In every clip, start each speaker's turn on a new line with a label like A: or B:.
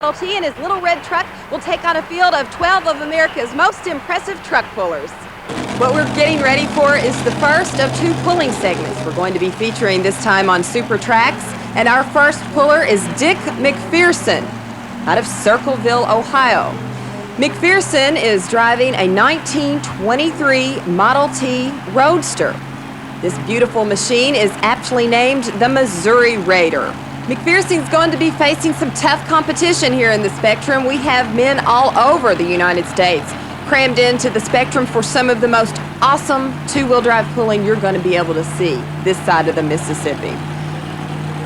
A: Model T and his little red truck will take on a field of 12 of America's most impressive truck pullers. What we're getting ready for is the first of two pulling segments we're going to be featuring this time on Super Tracks. And our first puller is Dick McPherson out of Circleville, Ohio. McPherson is driving a 1923 Model T Roadster. This beautiful machine is aptly named the Missouri Raider. McPherson's going to be facing some tough competition here in the Spectrum. We have men all over the United States crammed into the Spectrum for some of the most awesome two-wheel drive pulling you're going to be able to see this side of the Mississippi.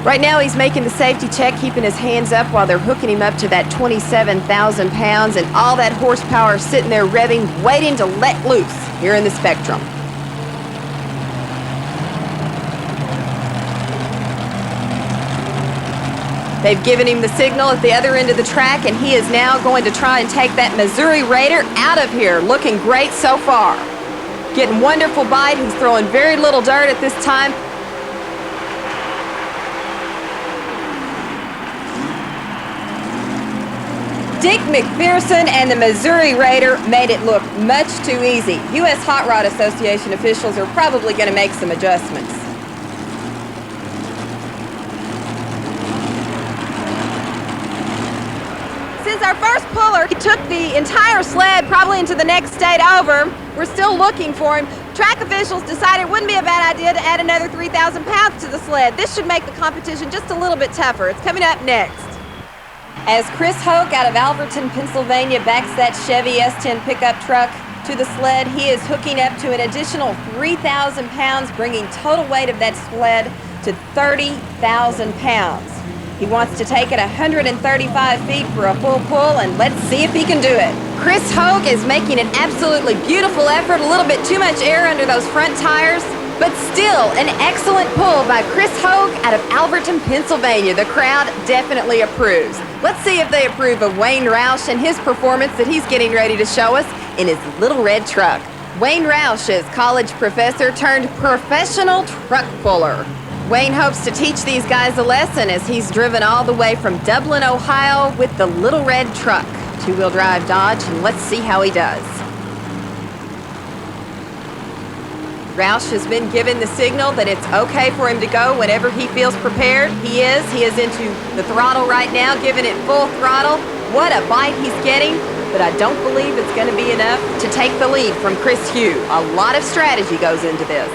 A: Right now he's making the safety check, keeping his hands up while they're hooking him up to that 27,000 pounds and all that horsepower sitting there revving, waiting to let loose here in the Spectrum. They've given him the signal at the other end of the track, and he is now going to try and take that Missouri Raider out of here. Looking great so far. Getting wonderful bite. He's throwing very little dirt at this time. Dick McPherson and the Missouri Raider made it look much too easy. U.S. Hot Rod Association officials are probably going to make some adjustments. Since our first puller, he took the entire sled probably into the next state over. We're still looking for him. Track officials decided it wouldn't be a bad idea to add another 3,000 pounds to the sled. This should make the competition just a little bit tougher. It's coming up next. As Chris Hoke out of Alverton, Pennsylvania backs that Chevy S10 pickup truck to the sled, he is hooking up to an additional 3,000 pounds, bringing total weight of that sled to 30,000 pounds. He wants to take it 135 feet for a full pull, and let's see if he can do it. Chris Hogue is making an absolutely beautiful effort, a little bit too much air under those front tires, but still an excellent pull by Chris Hogue out of Alverton, Pennsylvania. The crowd definitely approves. Let's see if they approve of Wayne Roush and his performance that he's getting ready to show us in his little red truck. Wayne Roush is college professor turned professional truck puller. Wayne hopes to teach these guys a lesson as he's driven all the way from Dublin, Ohio with the little red truck. Two-wheel drive Dodge, and let's see how he does. Roush has been given the signal that it's okay for him to go whenever he feels prepared. He is into the throttle right now, giving it full throttle. What a bite he's getting, but I don't believe it's going to be enough to take the lead from Chris Hugh. A lot of strategy goes into this.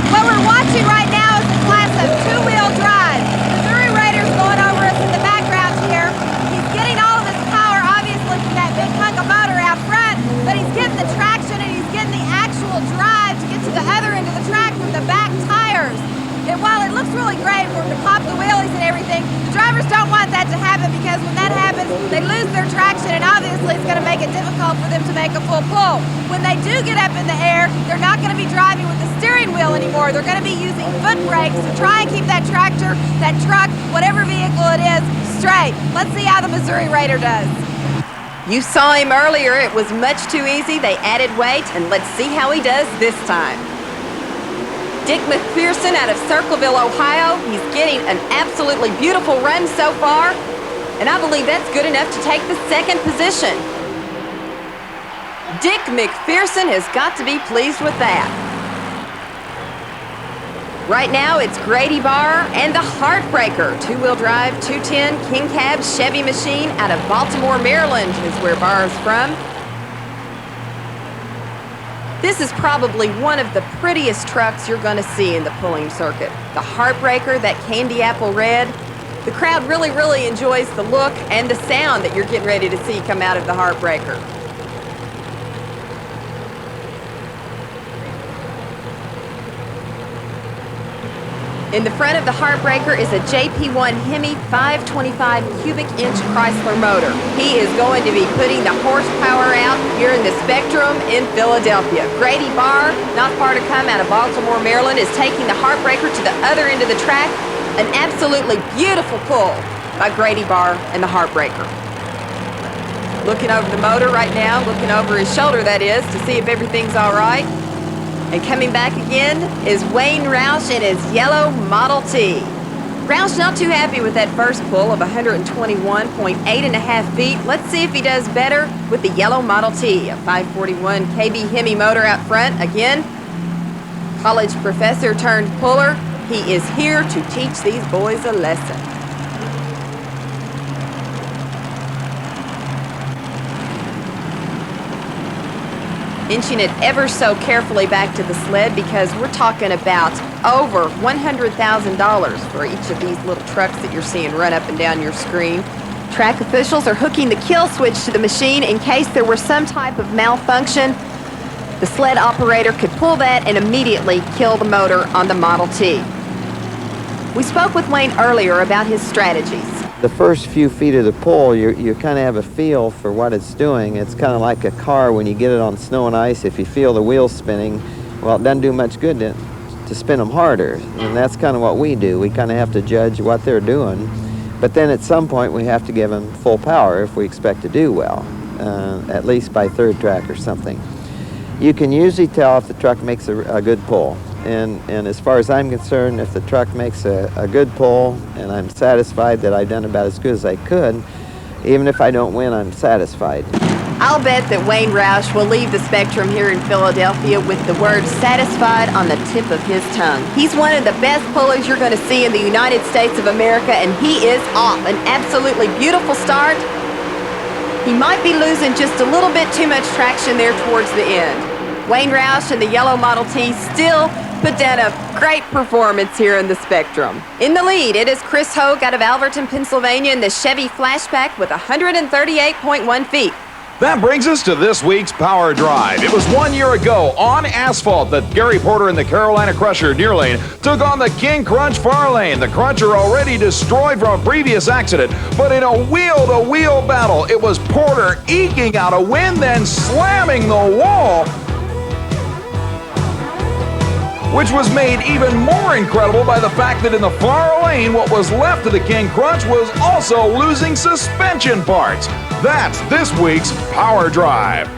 A: What we're watching right now is a class of two-wheel drive. Missouri Raider's going over us in the background here. He's getting all of his power, obviously, from that big hunk of motor out front, but he's getting the traction and he's getting the actual drive to get to the other end of the track from the back tires. And while it looks really great for him to pop the wheelies and everything, the drivers don't want that to happen, because when that happens, they lose their traction, and obviously it's going to make it difficult for them to make a full pull. When they do get up in the air, they're not going to be driving with the steering wheel anymore. They're going to be using foot brakes to try and keep that tractor, that truck, whatever vehicle it is, straight. Let's see how the Missouri Raider does. You saw him earlier. It was much too easy. They added weight, and let's see how he does this time. Dick McPherson out of Circleville, Ohio. He's getting an absolutely beautiful run so far, and I believe that's good enough to take the second position. Dick McPherson has got to be pleased with that. Right now it's Grady Barr and the Heartbreaker, two-wheel drive 210 King Cab Chevy machine out of Baltimore, Maryland is where Barr is from. This is probably one of the prettiest trucks you're going to see in the pulling circuit. The Heartbreaker, that candy apple red. The crowd really, really enjoys the look and the sound that you're getting ready to see come out of the Heartbreaker. In the front of the Heartbreaker is a JP1 Hemi 525 cubic inch Chrysler motor. He is going to be putting the horsepower out here in the Spectrum in Philadelphia. Grady Barr, not far to come out of Baltimore, Maryland, is taking the Heartbreaker to the other end of the track. An absolutely beautiful pull by Grady Barr and the Heartbreaker. Looking over the motor right now, looking over his shoulder, that is, to see if everything's all right. And coming back again is Wayne Roush in his yellow Model T. Roush not too happy with that first pull of 121.8 feet. Let's see if he does better with the yellow Model T, a 541 KB Hemi motor out front. Again, college professor turned puller. He is here to teach these boys a lesson. Inching it ever so carefully back to the sled because we're talking about over $100,000 for each of these little trucks that you're seeing run up and down your screen. Track officials are hooking the kill switch to the machine in case there were some type of malfunction. The sled operator could pull that and immediately kill the motor on the Model T. We spoke with Wayne earlier about his strategies.
B: The first few feet of the pull, you kind of have a feel for what it's doing. It's kind of like a car when you get it on snow and ice. If you feel the wheels spinning, well, it doesn't do much good to spin them harder. And that's kind of what we do. We kind of have to judge what they're doing. But then at some point, we have to give them full power if we expect to do well, at least by third track or something. You can usually tell if the truck makes a good pull. And as far as I'm concerned, if the truck makes a good pull and I'm satisfied that I've done about as good as I could, even if I don't win, I'm satisfied.
A: I'll bet that Wayne Roush will leave the Spectrum here in Philadelphia with the word satisfied on the tip of his tongue. He's one of the best pullers you're going to see in the United States of America, and he is off. An absolutely beautiful start. He might be losing just a little bit too much traction there towards the end. Wayne Roush and the yellow Model T still put down a great performance here in the Spectrum. In the lead, it is Chris Hogue out of Alverton, Pennsylvania in the Chevy Flashback with 138.1 feet.
C: That brings us to this week's Power Drive. It was 1 year ago on asphalt that Gary Porter in the Carolina Crusher near lane took on the King Crunch far lane. The Cruncher already destroyed from a previous accident, but in a wheel-to-wheel battle, it was Porter eking out a win, then slamming the wall, which was made even more incredible by the fact that in the far lane, what was left of the King Crunch was also losing suspension parts. That's this week's Power Drive.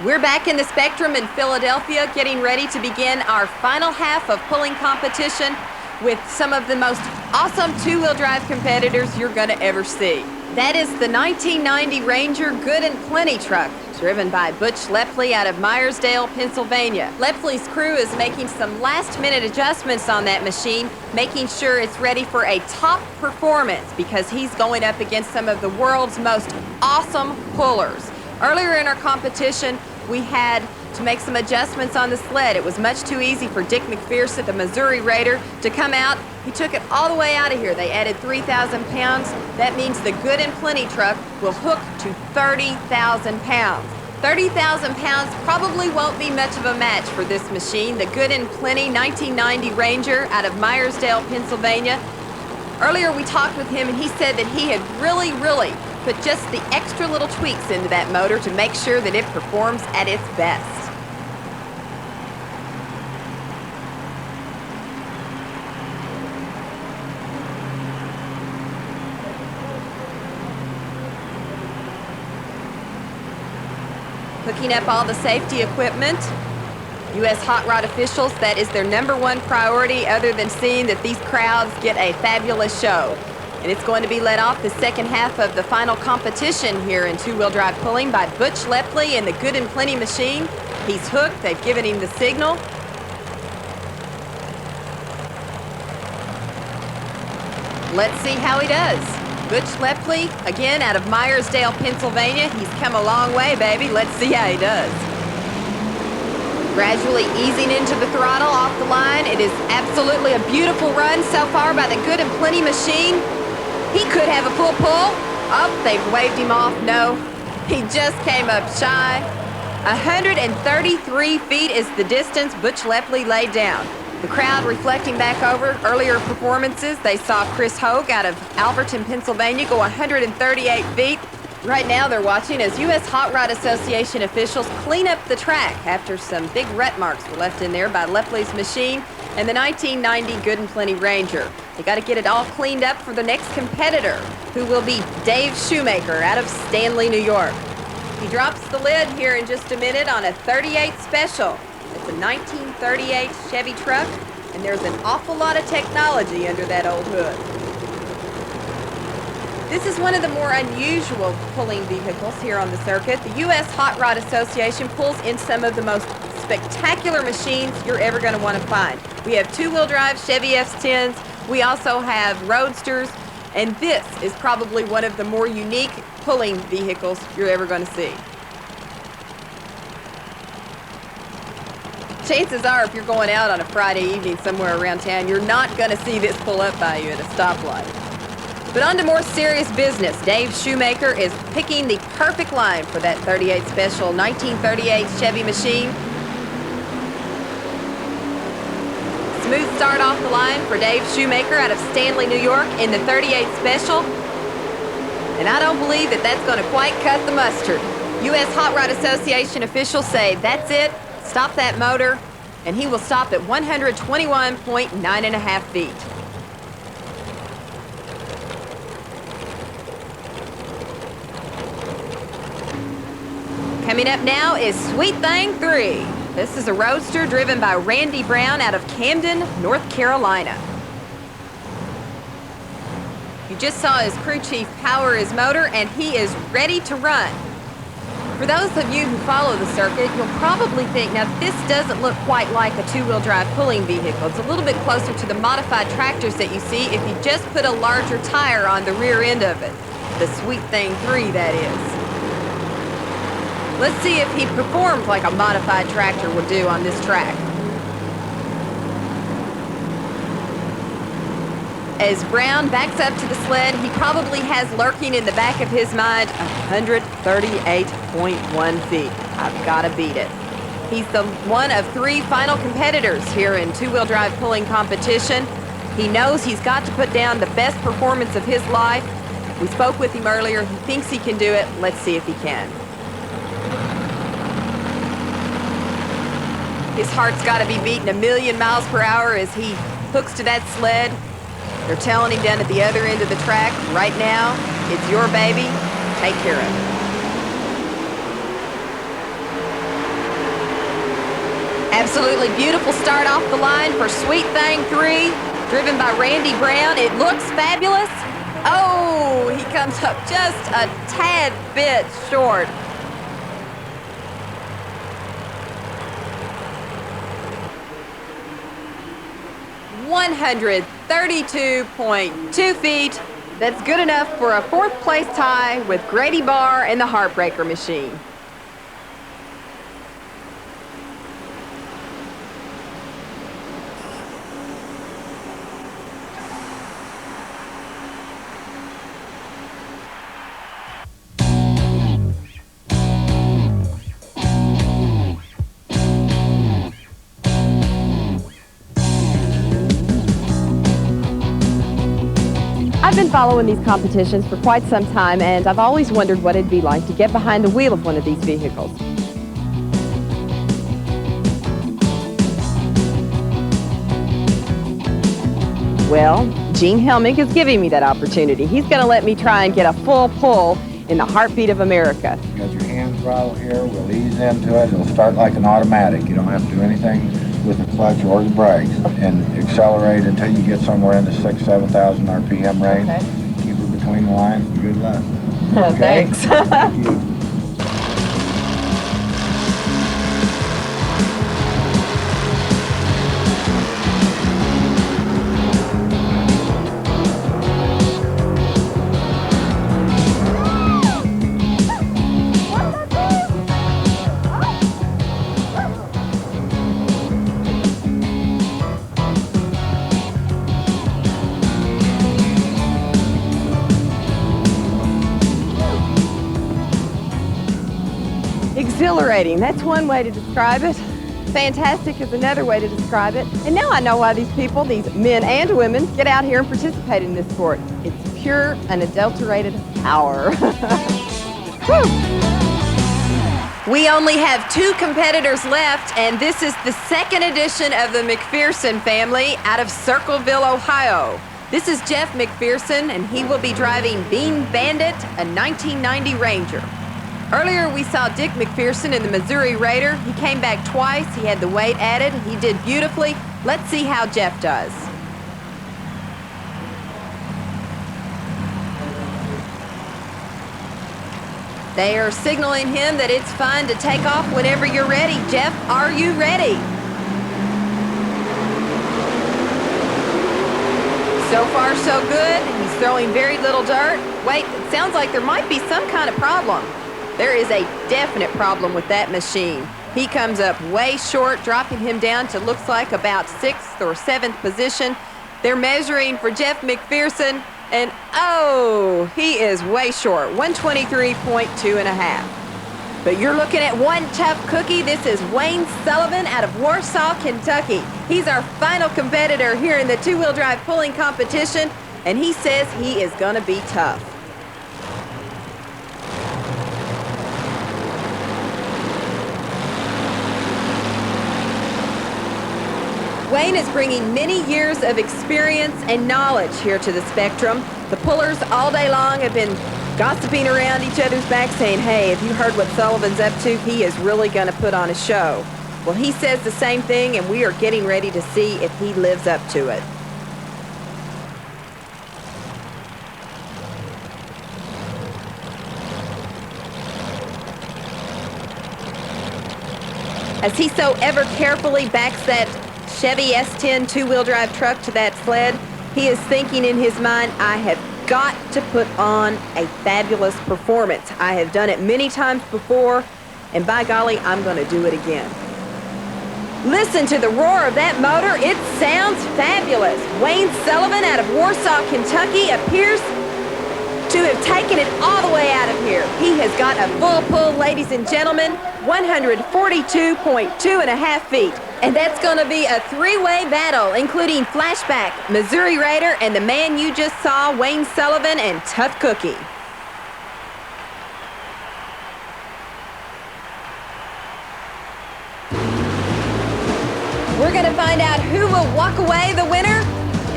A: We're back in the Spectrum in Philadelphia, getting ready to begin our final half of pulling competition with some of the most awesome two-wheel drive competitors you're going to ever see. That is the 1990 Ranger Good and Plenty truck, driven by Butch Lepley out of Myersdale, Pennsylvania. Lepley's crew is making some last-minute adjustments on that machine, making sure it's ready for a top performance because he's going up against some of the world's most awesome pullers. Earlier in our competition, we had to make some adjustments on the sled. It was much too easy for Dick McPherson, the Missouri Raider, to come out. He took it all the way out of here. They added 3,000 pounds. That means the Good and Plenty truck will hook to 30,000 pounds. 30,000 pounds probably won't be much of a match for this machine. The Good and Plenty 1990 Ranger out of Myersdale, Pennsylvania. Earlier we talked with him and he said that he had really put just the extra little tweaks into that motor to make sure that it performs at its best. Hooking up all the safety equipment. U.S. Hot Rod officials, that is their #1 priority other than seeing that these crowds get a fabulous show. And it's going to be led off the second half of the final competition here in two-wheel drive pulling by Butch Lepley and the Good and Plenty machine. He's hooked. They've given him the signal. Let's see how he does. Butch Lepley, again, out of Myersdale, Pennsylvania. He's come a long way, baby. Let's see how he does. Gradually easing into the throttle off the line. It is absolutely a beautiful run so far by the Good and Plenty machine. He could have a full pull. Oh, they've waved him off. No, he just came up shy. 133 feet is the distance Butch Lepley laid down. The crowd reflecting back over earlier performances. They saw Chris Hogue out of Alverton, Pennsylvania go 138 feet. Right now they're watching as U.S. Hot Rod Association officials clean up the track after some big rut marks were left in there by Lepley's machine and the 1990 Good and Plenty Ranger. They got to get it all cleaned up for the next competitor, who will be Dave Shoemaker out of Stanley, New York. He drops the lid here in just a minute on a 38 Special. It's a 1938 Chevy truck, and there's an awful lot of technology under that old hood. This is one of the more unusual pulling vehicles here on the circuit. The U.S. Hot Rod Association pulls in some of the most spectacular machines you're ever going to want to find. We have two-wheel drive Chevy F10s. We also have roadsters, and this is probably one of the more unique pulling vehicles you're ever going to see. Chances are, if you're going out on a Friday evening somewhere around town, you're not going to see this pull up by you at a stoplight. But on to more serious business. Dave Shoemaker is picking the perfect line for that 38 Special 1938 Chevy machine. Smooth start off the line for Dave Shoemaker out of Stanley, New York in the 38 Special. And I don't believe that that's going to quite cut the mustard. U.S. Hot Rod Association officials say that's it, stop that motor, and he will stop at 121.9½ feet. Coming up now is Sweet Thing 3. This is a roadster driven by Randy Brown out of Camden, North Carolina. You just saw his crew chief power his motor, and he is ready to run. For those of you who follow the circuit, you'll probably think, now this doesn't look quite like a two-wheel drive pulling vehicle. It's a little bit closer to the modified tractors that you see if you just put a larger tire on the rear end of it. The Sweet Thing 3, that is. Let's see if he performs like a modified tractor would do on this track. As Brown backs up to the sled, he probably has lurking in the back of his mind 138.1 feet. I've got to beat it. He's the one of 3 final competitors here in two-wheel drive pulling competition. He knows he's got to put down the best performance of his life. We spoke with him earlier. He thinks he can do it. Let's see if he can. His heart's got to be beating 1,000,000 miles per hour as he hooks to that sled. They're telling him down at the other end of the track, right now, it's your baby, take care of it. Absolutely beautiful start off the line for Sweet Thing 3, driven by Randy Brown. It looks fabulous. Oh, he comes up just a tad bit short. $132.2 feet. That's good enough for a 4th place tie with Grady Barr and the Heartbreaker machine. I've been following these competitions for quite some time, and I've always wondered what it'd be like to get behind the wheel of one of these vehicles. Well, Gene Helmig is giving me that opportunity. He's going to let me try and get a full pull in the heartbeat of America.
D: You got your hand throttle here. We'll ease into it. It'll start like an automatic. You don't have to do anything with the clutch or the brakes, and accelerate until you get somewhere in the 6,000 to 7,000 RPM range.
A: Okay.
D: Keep it between the lines and good luck.
A: Okay? Thanks.
D: Thank you.
A: Exhilarating, that's one way to describe it. Fantastic is another way to describe it. And now I know why these people, these men and women, get out here and participate in this sport. It's pure, unadulterated power. We only have 2 competitors left, and this is the second edition of the McPherson family out of Circleville, Ohio. This is Jeff McPherson, and he will be driving Bean Bandit, a 1990 Ranger. Earlier, we saw Dick McPherson in the Missouri Raider. He came back twice. He had the weight added. He did beautifully. Let's see how Jeff does. They are signaling him that it's fine to take off whenever you're ready. Jeff, are you ready? So far, so good. He's throwing very little dirt. Wait, it sounds like there might be some kind of problem. There is a definite problem with that machine. He comes up way short, dropping him down to looks like about 6th or 7th position. They're measuring for Jeff McPherson, and oh, he is way short, 123.2 and a half. But you're looking at one tough cookie. This is Wayne Sullivan out of Warsaw, Kentucky. He's our final competitor here in the two-wheel drive pulling competition, and he says he is gonna be tough. Wayne is bringing many years of experience and knowledge here to the Spectrum. The pullers all day long have been gossiping around each other's back saying, hey, have you heard what Sullivan's up to? He is really going to put on a show. Well, he says the same thing, and we are getting ready to see if he lives up to it. As he so ever carefully backs that Chevy S10 two-wheel drive truck to that sled, he is thinking in his mind, I have got to put on a fabulous performance. I have done it many times before, and by golly, I'm going to do it again. Listen to the roar of that motor. It sounds fabulous. Wayne Sullivan out of Warsaw, Kentucky appears to have taken it all the way out of here. He has got a full pull, ladies and gentlemen, 142.2 and a half feet. And that's going to be a three-way battle, including Flashback, Missouri Raider, and the man you just saw, Wayne Sullivan and Tough Cookie. We're going to find out who will walk away the winner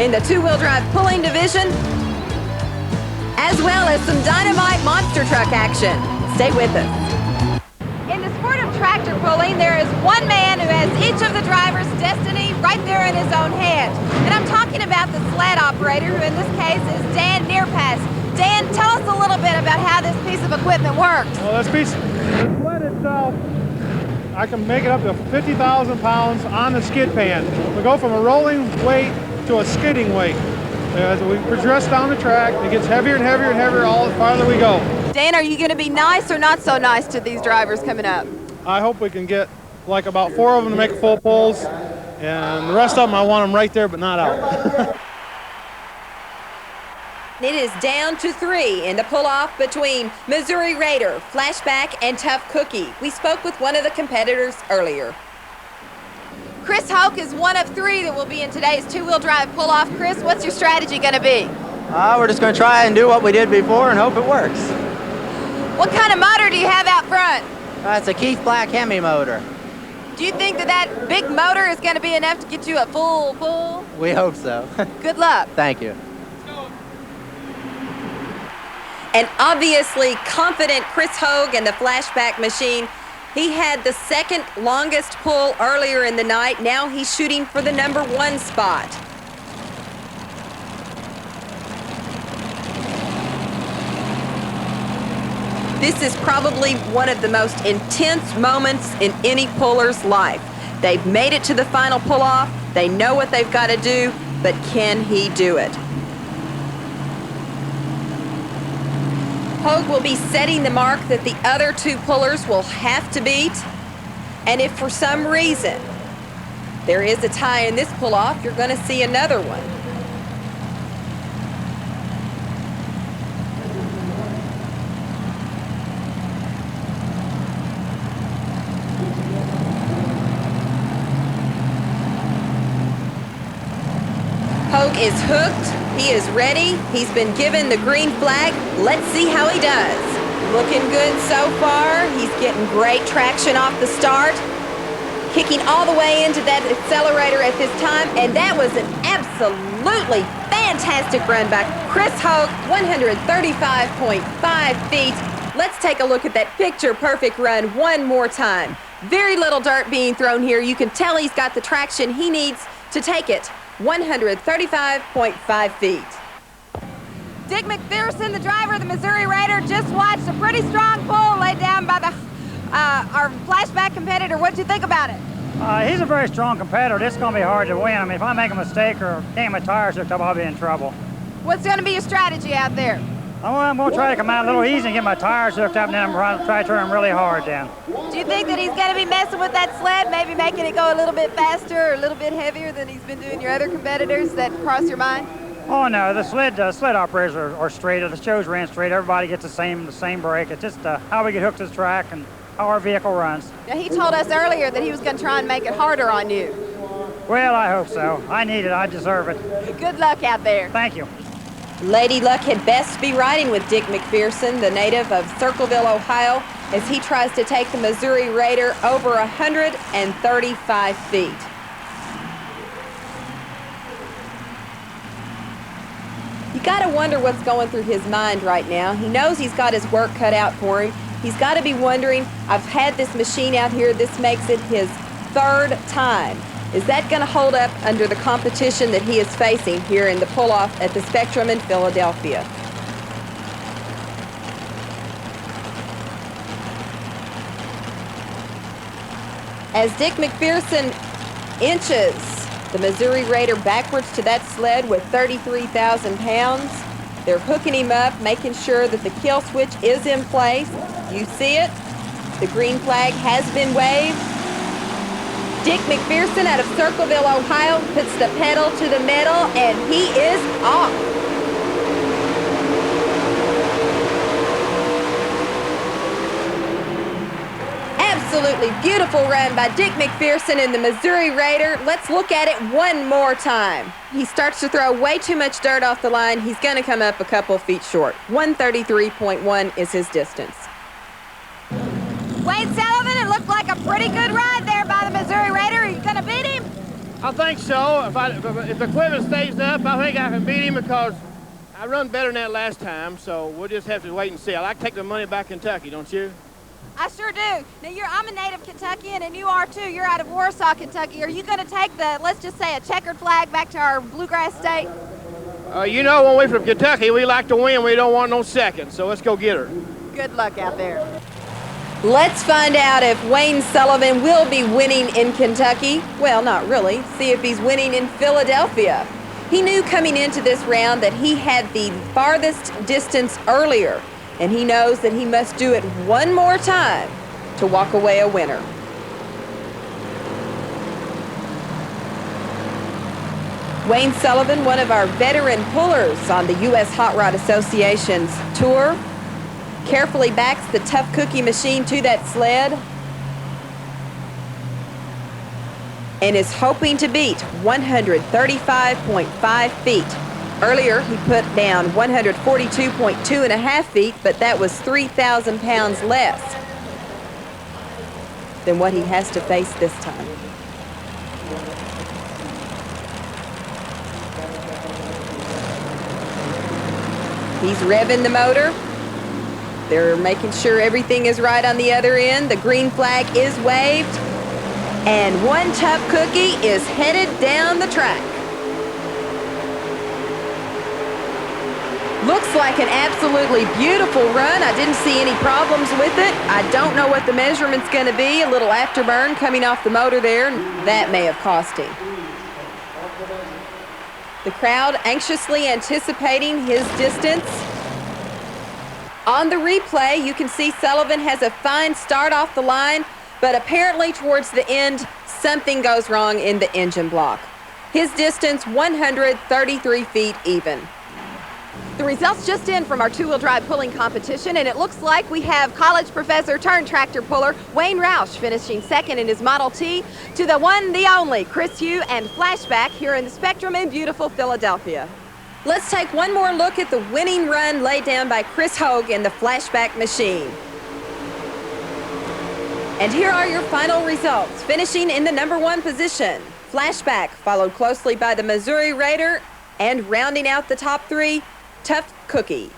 A: in the two-wheel drive pulling division, as well as some dynamite monster truck action. Stay with us. In the sport of tractor pulling, there is one man who has each of the drivers' destiny right there in his own hand. And I'm talking about the sled operator, who in this case is Dan Nearpass. Dan, tell us a little bit about how this piece of equipment works.
E: Well, the sled itself, I can make it up to 50,000 pounds on the skid pan. We go from a rolling weight to a skidding weight. As we progress down the track, it gets heavier and heavier and heavier all the farther we go.
A: Dan, are you going to be nice or not so nice to these drivers coming up?
E: I hope we can get like about 4 of them to make full pulls, and the rest of them I want them right there but not out.
A: It is down to 3 in the pull-off between Missouri Raider, Flashback, and Tough Cookie. We spoke with one of the competitors earlier. Chris Hoke is one of 3 that will be in today's two-wheel drive pull-off. Chris, what's your strategy going to be?
F: We're just going to try and do what we did before and hope it works.
A: What kind of motor do you have out front?
F: It's a Keith Black Hemi motor.
A: Do you think that big motor is going to be enough to get you a full pull?
F: We hope so.
A: Good luck.
F: Thank you.
A: An obviously confident Chris Hogue and the Flashback machine. He had the second longest pull earlier in the night. Now he's shooting for the number 1 spot. This is probably one of the most intense moments in any puller's life. They've made it to the final pull-off. They know what they've got to do, but can he do it? Hogue will be setting the mark that the other 2 pullers will have to beat. And if for some reason there is a tie in this pull-off, you're going to see another one. Hogue is hooked. He is ready. He's been given the green flag. Let's see how he does. Looking good so far. He's getting great traction off the start. Kicking all the way into that accelerator at this time, and that was an absolutely fantastic run by Chris Hogue, 135.5 feet. Let's take a look at that picture-perfect run one more time. Very little dirt being thrown here. You can tell he's got the traction he needs to take it. 135.5 feet.
G: Dick McPherson, the driver of the Missouri Raider, just watched a pretty strong pull laid down by the our flashback competitor. What'd you think about it?
H: He's a very strong competitor. This is going to be hard to win. I mean, if I make a mistake or get my tires hooked up, I'll be in trouble.
G: What's going to be your strategy out there?
H: I'm going to try to come out a little easy and get my tires hooked up, and then I'm going to try to turn them really hard then.
G: Do you think that he's going to be messing with that sled, maybe making it go a little bit faster or a little bit heavier than he's been doing your other competitors? That cross your mind?
H: Oh no, the sled operators are straight. The shows ran straight. Everybody gets the same brake. It's just how we get hooked to the track and how our vehicle runs.
G: Now, he told us earlier that he was going to try and make it harder on you.
H: Well, I hope so. I need it. I deserve it.
G: Good luck out there.
H: Thank you.
A: Lady Luck had best be riding with Dick McPherson, the native of Circleville, Ohio, as he tries to take the Missouri Raider over 135 feet. You gotta wonder what's going through his mind right now. He knows he's got his work cut out for him. He's gotta be wondering, I've had this machine out here, this makes it his third time. Is that gonna hold up under the competition that he is facing here in the pull-off at the Spectrum in Philadelphia? As Dick McPherson inches the Missouri Raider backwards to that sled with 33,000 pounds, they're hooking him up, making sure that the kill switch is in place. You see it. The green flag has been waved. Dick McPherson out of Circleville, Ohio, puts the pedal to the metal, and he is off. Absolutely beautiful run by Dick McPherson in the Missouri Raider. Let's look at it one more time. He starts to throw way too much dirt off the line. He's going to come up a couple feet short. 133.1 is his distance.
G: Wade Sullivan, it looked like a pretty good ride there by the Missouri Raider. Are you going to beat him?
I: I think so. If the equipment stays up, I think I can beat him because I run better than that last time, so we'll just have to wait and see. I like to take the money back to Kentucky, don't you?
G: I sure do. Now, I'm a native Kentuckian, and you are too. You're out of Warsaw, Kentucky. Are you going to take the, let's just say, a checkered flag back to our bluegrass state?
I: You know, when we're from Kentucky, we like to win. We don't want no second, so let's go get her.
G: Good luck out there.
A: Let's find out if Wayne Sullivan will be winning in Kentucky. Well, not really. See if he's winning in Philadelphia. He knew coming into this round that he had the farthest distance earlier, and he knows that he must do it one more time to walk away a winner. Wayne Sullivan, one of our veteran pullers on the U.S. Hot Rod Association's tour, carefully backs the Tough Cookie machine to that sled and is hoping to beat 135.5 feet. Earlier, he put down 142.2 and a half feet, but that was 3,000 pounds less than what he has to face this time. He's revving the motor. They're making sure everything is right on the other end. The green flag is waved. And one Tough Cookie is headed down the track. Looks like an absolutely beautiful run. I didn't see any problems with it. I don't know what the measurement's going to be. A little afterburn coming off the motor there. That may have cost him. The crowd anxiously anticipating his distance. On the replay, you can see Sullivan has a fine start off the line, but apparently towards the end, something goes wrong in the engine block. His distance, 133 feet even.
G: The results just in from our two-wheel drive pulling competition, and it looks like we have college professor turned tractor puller Wayne Roush finishing second in his Model T to the one, the only, Chris Hugh and Flashback here in the Spectrum in beautiful Philadelphia.
A: Let's take one more look at the winning run laid down by Chris Hogue in the flashback machine. And here are your final results. Finishing in the #1 position, Flashback, followed closely by the Missouri Raider, and rounding out the top 3, Tough Cookie.